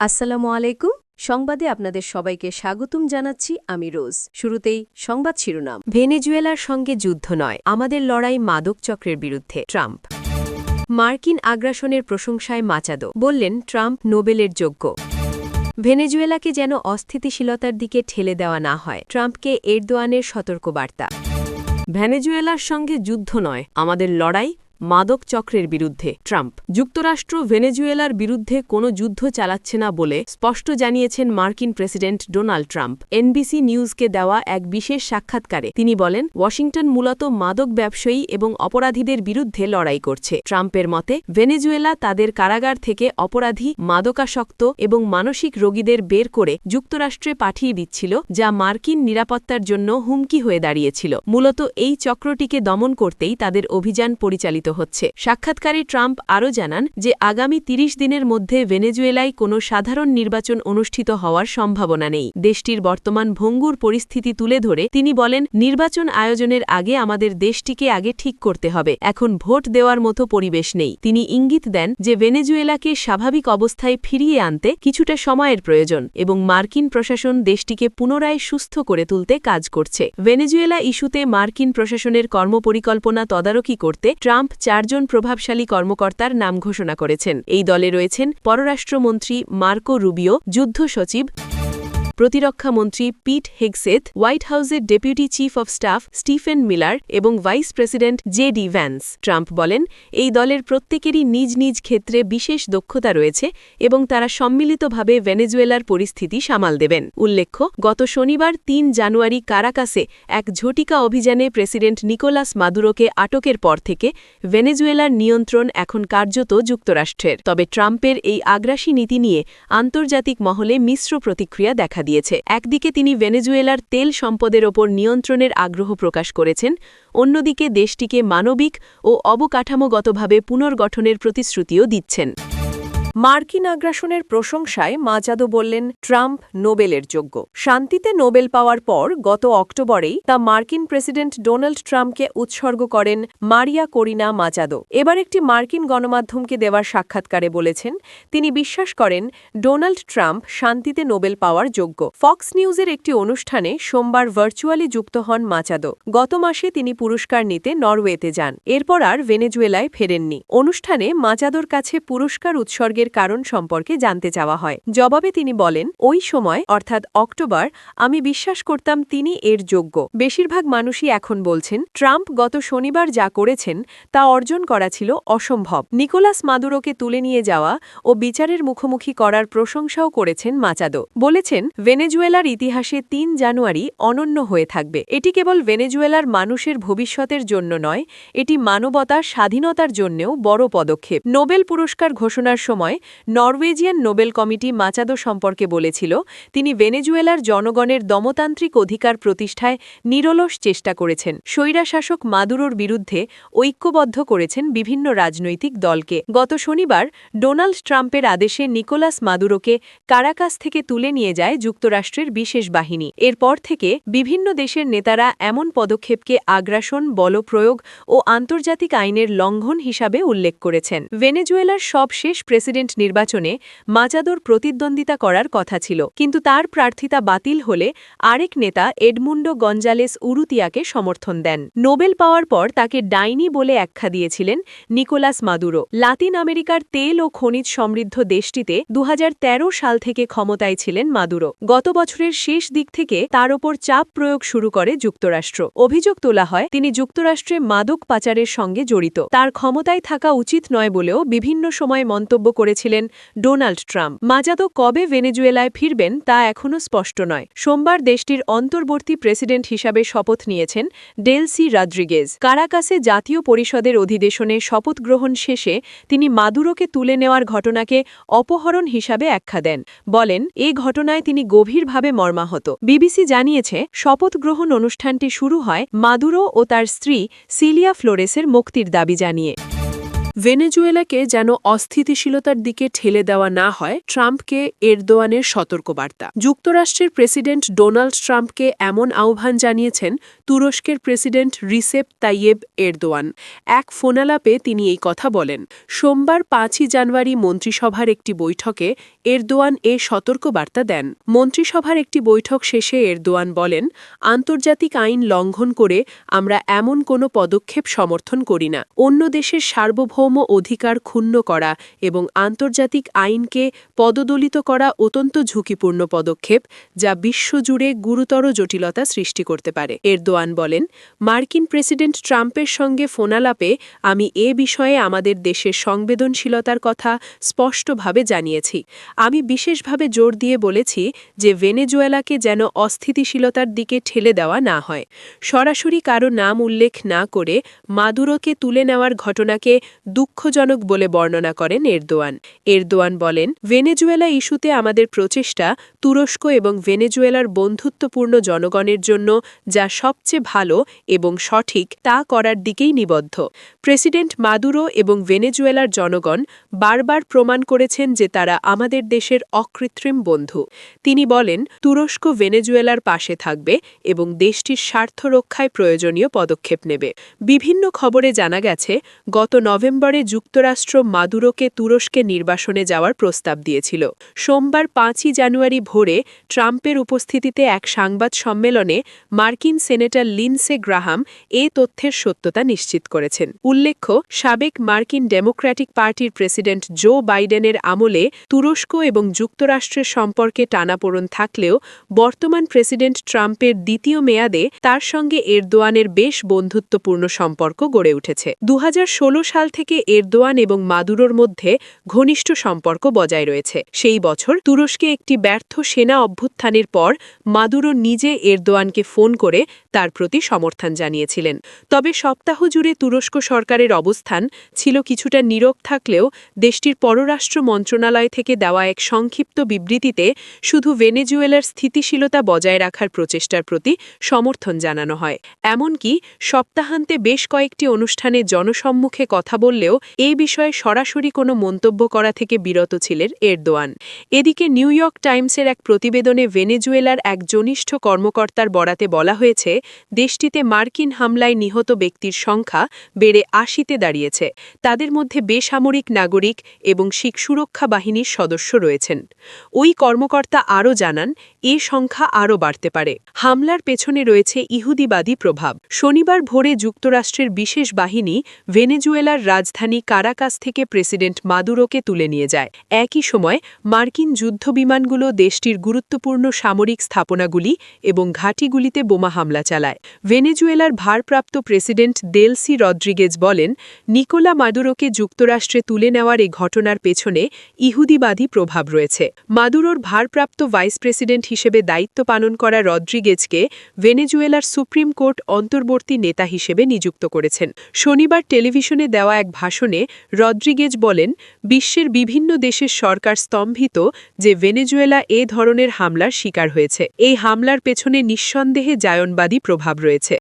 আসসালামু আলাইকুম। সংবাদে আপনাদের সবাইকে স্বাগতম জানাচ্ছি আমি রোজ। শুরুতেই সংবাদ শিরোনাম। ভেনেজুয়েলার সঙ্গে যুদ্ধ নয়, আমাদের লড়াই মাদক চক্রের বিরুদ্ধে, ট্রাম্প। মার্কিন আগ্রাসনের প্রশংসায় মাচাদো, বললেন ট্রাম্প নোবেলের যোগ্য। ভেনেজুয়েলাকে যেন অস্থিতিশীলতার দিকে ঠেলে দেওয়া না হয়, ট্রাম্পকে এরদোয়ানের সতর্কবার্তা। ভেনেজুয়েলার সঙ্গে যুদ্ধ নয়, আমাদের লড়াই মাদক চক্রের বিরুদ্ধে, ট্রাম্প। যুক্তরাষ্ট্র ভেনেজুয়েলার বিরুদ্ধে কোনো যুদ্ধ চালাচ্ছে না বলে স্পষ্ট জানিয়েছেন মার্কিন প্রেসিডেন্ট ডোনাল্ড ট্রাম্প। এনবিসি নিউজকে দেওয়া এক বিশেষ সাক্ষাৎকারে তিনি বলেন, ওয়াশিংটন মূলত মাদক ব্যবসায়ী এবং অপরাধীদের বিরুদ্ধে লড়াই করছে। ট্রাম্পের মতে ভেনেজুয়েলা তাদের কারাগার থেকে অপরাধী, মাদকাসক্ত এবং মানসিক রোগীদের বের করে যুক্তরাষ্ট্রে পাঠিয়ে দিচ্ছিল, যা মার্কিন নিরাপত্তার জন্য হুমকি হয়ে দাঁড়িয়েছিল। মূলত এই চক্রটিকে দমন করতেই তাদের অভিযান পরিচালিত হচ্ছে। সাক্ষাৎকারে ট্রাম্প আরও জানান যে আগামী ৩০ দিনের মধ্যে ভেনেজুয়েলায় কোনো সাধারণ নির্বাচন অনুষ্ঠিত হওয়ার সম্ভাবনা নেই। দেশটির বর্তমান ভঙ্গুর পরিস্থিতি তুলে ধরে তিনি বলেন, নির্বাচন আয়োজনের আগে আমাদের দেশটিকে আগে ঠিক করতে হবে। এখন ভোট দেওয়ার মতো পরিবেশ নেই। তিনি ইঙ্গিত দেন যে ভেনেজুয়েলাকে স্বাভাবিক অবস্থায় ফিরিয়ে আনতে কিছুটা সময়ের প্রয়োজন এবং মার্কিন প্রশাসন দেশটিকে পুনরায় সুস্থ করে তুলতে কাজ করছে। ভেনেজুয়েলা ইস্যুতে মার্কিন প্রশাসনের কর্মপরিকল্পনা তদারকি করতে ট্রাম্প ৪ জন প্রভাবশালী কর্মকর্তার নাম ঘোষণা করেছেন। এই দলে রয়েছেন পররাষ্ট্রমন্ত্রী মার্কো রুবিও, যুদ্ধ সচিব প্রতিরক্ষামন্ত্রী পিট হেগসেথ, হোয়াইট হাউসের deputy chief of staff Stephen Miller এবং vice president JD. Vance. Trump বলেন, এই দলের প্রত্যেকেরই নিজ নিজ ক্ষেত্রে বিশেষ দক্ষতা রয়েছে এবং তারা সম্মিলিতভাবে ভেনেজুয়েলার পরিস্থিতি সামাল দেবেন। উল্লেখ্য, গত শনিবার ৩ জানুয়ারি কারাকাসে এক ঝটিকা অভিযানে প্রেসিডেন্ট নিকোলাস মাদুরোকে আটকের পর থেকে ভেনেজুয়েলার নিয়ন্ত্রণ এখন কার্যত যুক্তরাষ্ট্রের। তবে ট্রাম্পের এই আগ্রাসী নীতি নিয়ে আন্তর্জাতিক মহলে মিশ্র প্রতিক্রিয়া দেখা দিয়েছে। একদিকে তিনি ভেনেজুয়েলার তেল সম্পদের ওপর নিয়ন্ত্রণের আগ্রহ প্রকাশ করেছেন, অন্যদিকে দেশটিকে মানবিক ও অবকাঠামোগতভাবে পুনর্গঠনের প্রতিশ্রুতিও দিচ্ছেন। মার্কিন আগ্রাসনের প্রশংসায় মাচাদো বললেন, ট্রাম্প নোবেলের যোগ্য। শান্তিতে নোবেল পাওয়ার পর গত অক্টোবরেই তা মার্কিন প্রেসিডেন্ট ডোনাল্ড ট্রাম্পকে উৎসর্গ করেন মারিয়া করিনা মাচাদো। এবার একটি মার্কিন গণমাধ্যমকে দেওয়ার সাক্ষাৎকারে বলেছেন, তিনি বিশ্বাস করেন ডোনাল্ড ট্রাম্প শান্তিতে নোবেল পাওয়ার যোগ্য। ফক্স নিউজের একটি অনুষ্ঠানে সোমবার ভার্চুয়ালি যুক্ত হন মাচাদো। গত মাসে তিনি পুরস্কার নিতে নরওয়েতে যান। এরপর আর ভেনেজুয়েলায় ফেরেননি। অনুষ্ঠানে মাচাদোর কাছে পুরস্কার উৎসর্গের কারণ সম্পর্কে জানতে চাওয়া হয়। জবাবে তিনি বলেন, ওই সময় অর্থাৎ অক্টোবর আমি বিশ্বাস করতাম তিনি এর যোগ্য। বেশিরভাগ মানুষই এখন বলছেন ট্রাম্প গত শনিবার যা করেছেন তা অর্জন করা ছিল অসম্ভব। নিকোলাস মাদুরোকে তুলে নিয়ে যাওয়া ও বিচারের মুখোমুখি করার প্রশংসাও করেছেন মাচাদো। বলেছেন, ভেনেজুয়েলার ইতিহাসে ৩ জানুয়ারি অনন্য হয়ে থাকবে। এটি কেবল ভেনেজুয়েলার মানুষের ভবিষ্যতের জন্য নয়, এটি মানবতার স্বাধীনতার জন্যও বড় পদক্ষেপ। নোবেল পুরস্কার ঘোষণার সময় নরওয়েজিয়ান নোবেল কমিটি মাচাদো সম্পর্কে বলেছিল, তিনি ভেনেজুয়েলার জনগণের দমতান্ত্রিক অধিকার প্রতিষ্ঠায় নিরলস চেষ্টা করেছেন। স্বৈরাশাসক মাদুরোর বিরুদ্ধে ঐক্যবদ্ধ করেছেন বিভিন্ন রাজনৈতিক দলকে। গত শনিবার ডোনাল্ড ট্রাম্পের আদেশে নিকোলাস মাদুরোকে কারাকাস থেকে তুলে নিয়ে যায় যুক্তরাষ্ট্রের বিশেষ বাহিনী। এরপর থেকে বিভিন্ন দেশের নেতারা এমন পদক্ষেপকে আগ্রাসন, বলপ্রয়োগ ও আন্তর্জাতিক আইনের লঙ্ঘন হিসাবে উল্লেখ করেছেন। ভেনেজুয়েলার সবশেষ প্রেসিডেন্ট নির্বাচনে মাচাদোর প্রতিদ্বন্দ্বিতা করার কথা ছিল, কিন্তু তার প্রার্থিতা বাতিল হলে আরেক নেতা এডমুন্ডো গঞ্জালেস উরুতিয়াকে সমর্থন দেন। নোবেল পাওয়ার পর তাকে ডাইনি বলে আখ্যা দিয়েছিলেন নিকোলাস মাদুরো। লাতিন আমেরিকার তেল ও খনিজ সমৃদ্ধ দেশটিতে ২০১৩ সাল থেকে ক্ষমতায় ছিলেন মাদুরো। গত বছরের শেষ দিক থেকে তার ওপর চাপ প্রয়োগ শুরু করে যুক্তরাষ্ট্র। অভিযোগ তোলা হয় তিনি যুক্তরাষ্ট্রে মাদক পাচারের সঙ্গে জড়িত। তার ক্ষমতায় থাকা উচিত নয় বলেও বিভিন্ন সময় মন্তব্য করেছিলেন ডোনাল্ড ট্রাম্প। মাচাদো কবে ভেনেজুয়েলায় ফিরবেন তা এখনও স্পষ্ট নয়। সোমবার দেশটির অন্তর্বর্তী প্রেসিডেন্ট হিসাবে শপথ নিয়েছেন ডেলসি রদ্রিগেজ। কারাকাসে জাতীয় পরিষদের অধিবেশনে শপথ গ্রহণ শেষে তিনি মাদুরোকে তুলে নেওয়ার ঘটনাকে অপহরণ হিসাবে আখ্যা দেন। বলেন, এ ঘটনায় তিনি গভীরভাবে মর্মাহত। বিবিসি জানিয়েছে, শপথ গ্রহণ অনুষ্ঠানটি শুরু হয় মাদুরো ও তার স্ত্রী সিলিয়া ফ্লোরেসের মুক্তির দাবি জানিয়ে। ভেনেজুয়েলাকে যেন অস্থিতিশীলতার দিকে ঠেলে দেওয়া না হয় ট্রাম্পকে এরদোয়ানের সতর্কবার্তা। যুক্তরাষ্ট্রের প্রেসিডেন্ট ডোনাল্ড ট্রাম্পকে এমন আহ্বান জানিয়েছেন তুরস্কের প্রেসিডেন্ট রিসেপ তাইয়েব এরদোয়ান। এক ফোনালাপে তিনি এই কথা বলেন। সোমবার 5 জানুয়ারি মন্ত্রিসভার একটি বৈঠকে এরদোয়ান এ সতর্কবার্তা দেন। মন্ত্রিসভার একটি বৈঠক শেষে এরদোয়ান বলেন, আন্তর্জাতিক আইন লঙ্ঘন করে আমরা এমন কোনো পদক্ষেপ সমর্থন করি না। অন্য দেশের সার্বভৌম অধিকার ক্ষুণ্ণ করা এবং আন্তর্জাতিক আইনকে পদদলিত করা অত্যন্ত ঝুঁকিপূর্ণ পদক্ষেপ, যা বিশ্বজুড়ে গুরুতর জটিলতা সৃষ্টি করতে পারে। এরদোয়ান বলেন, মার্কিন প্রেসিডেন্ট ট্রাম্পের সঙ্গে ফোনালাপে আমি এ বিষয়ে আমাদের দেশের সংবেদনশীলতার কথা স্পষ্টভাবে জানিয়েছি। আমি বিশেষভাবে জোর দিয়ে বলেছি যে ভেনেজুয়েলাকে যেন অস্থিতিশীলতার দিকে ঠেলে দেওয়া না হয়। সরাসরি কারো নাম উল্লেখ না করে মাদুরোকে তুলে নেওয়ার ঘটনাকে দুঃখজনক বলে বর্ণনা করেন এরদোয়ান। এরদোয়ান বলেন, ভেনেজুয়েলা ইস্যুতে আমাদের প্রচেষ্টা তুরস্ক এবং ভেনেজুয়েলার বন্ধুত্বপূর্ণ জনগণের জন্য যা সবচেয়ে ভালো এবং সঠিক তা করার দিকেই নিবদ্ধ। প্রেসিডেন্ট মাদুরো এবং ভেনেজুয়েলার জনগণ বারবার প্রমাণ করেছেন যে তারা আমাদের দেশের অকৃত্রিম বন্ধু। তিনি বলেন, তুরস্ক ভেনেজুয়েলার পাশে থাকবে এবং দেশটির স্বার্থ রক্ষায় প্রয়োজনীয় পদক্ষেপ নেবে। বিভিন্ন খবরে জানা গেছে, গত নভেম্বরে যুক্তরাষ্ট্র মাদুরোকে তুরস্কে নির্বাসনে যাওয়ার প্রস্তাব দিয়েছিল। সোমবার 5 জানুয়ারি ভোরে ট্রাম্পের উপস্থিতিতে এক সংবাদ সম্মেলনে মার্কিন সেনেটর লিন্ডসে গ্রাহাম এ তথ্যের সত্যতা নিশ্চিত করেছেন। উল্লেখ্য, সাবেক মার্কিন ডেমোক্র্যাটিক পার্টির প্রেসিডেন্ট জো বাইডেনের আমলে তুরস্ক এবং যুক্তরাষ্ট্রের সম্পর্কে টানাপোড়েন থাকলেও বর্তমান প্রেসিডেন্ট ট্রাম্পের দ্বিতীয় মেয়াদে তার সঙ্গে এরদোয়ানের বেশ বন্ধুত্বপূর্ণ সম্পর্ক গড়ে উঠেছে। 2016 সাল থেকে এরদোয়ান এবং মাদুরোর মধ্যে ঘনিষ্ঠ সম্পর্ক বজায় রয়েছে। সেই বছর তুরস্কে একটি ব্যর্থ সেনা অভ্যুত্থানের পর মাদুরো নিজে এরদোয়ানকে ফোন করে তার প্রতি সমর্থন জানিয়েছিলেন। তবে সপ্তাহ জুড়ে তুরস্ক সরকারের অবস্থান ছিল কিছুটা নীরব থাকলেও দেশটির পররাষ্ট্র মন্ত্রণালয় থেকে দেওয়া এক সংক্ষিপ্ত বিবৃতিতে শুধু ভেনেজুয়েলার স্থিতিশীলতা বজায় রাখার প্রচেষ্টার প্রতি সমর্থন জানানো হয়। এমনকি সপ্তাহান্তে বেশ কয়েকটি অনুষ্ঠানে জনসম্মুখে কথা বললেও এই বিষয়ে সরাসরি কোনো মন্তব্য করা থেকে বিরত ছিলেন এরদোয়ান। এদিকে নিউ ইয়র্ক টাইমসের এক প্রতিবেদনে ভেনেজুয়েলার এক ঘনিষ্ঠ কর্মকর্তার বরাতে বলা হয়েছে, দেশটিতে মার্কিন হামলায় নিহত ব্যক্তির সংখ্যা বেড়ে 80-তে দাঁড়িয়েছে। তাদের মধ্যে বেসামরিক নাগরিক এবং শিখ সুরক্ষা বাহিনীর সদস্য রয়েছেন। ওই কর্মকর্তা আরও জানান, এ সংখ্যা আরও বাড়তে পারে। হামলার পেছনে রয়েছে ইহুদিবাদী প্রভাব। শনিবার ভোরে যুক্তরাষ্ট্রের বিশেষ বাহিনী ভেনেজুয়েলার রাজধানী কারাকাস থেকে প্রেসিডেন্ট মাদুরোকে তুলে নিয়ে যায়। একই সময় মার্কিন যুদ্ধবিমানগুলো দেশটির গুরুত্বপূর্ণ সামরিক স্থাপনাগুলি এবং ঘাঁটিগুলিতে বোমা হামলা চালায়। ভেনেজুয়েলার ভারপ্রাপ্ত প্রেসিডেন্ট দেলসি রদ্রিগেজ বলেন, নিকোলা মাদুরোকে যুক্তরাষ্ট্রে তুলে নেওয়ার এই ঘটনার পেছনে ইহুদিবাদী প্রভাব রয়েছে। মাদুরোর ভারপ্রাপ্ত ভাইস প্রেসিডেন্ট হিসেবে দায়িত্ব পালন করা রদ্রিগেজকে ভেনেজুয়েলার সুপ্রিম কোর্ট অন্তর্বর্তী নেতা হিসেবে নিযুক্ত করেছেন। শনিবার টেলিভিশনে দেওয়া এক ভাষণে রদ্রিগেজ বলেন, বিশ্বের বিভিন্ন দেশের সরকার স্তম্ভিত যে ভেনেজুয়েলা এ ধরনের হামলার শিকার হয়েছে। এই হামলার পেছনে নিঃসন্দেহে জায়নবাদী প্রভাব রয়েছে।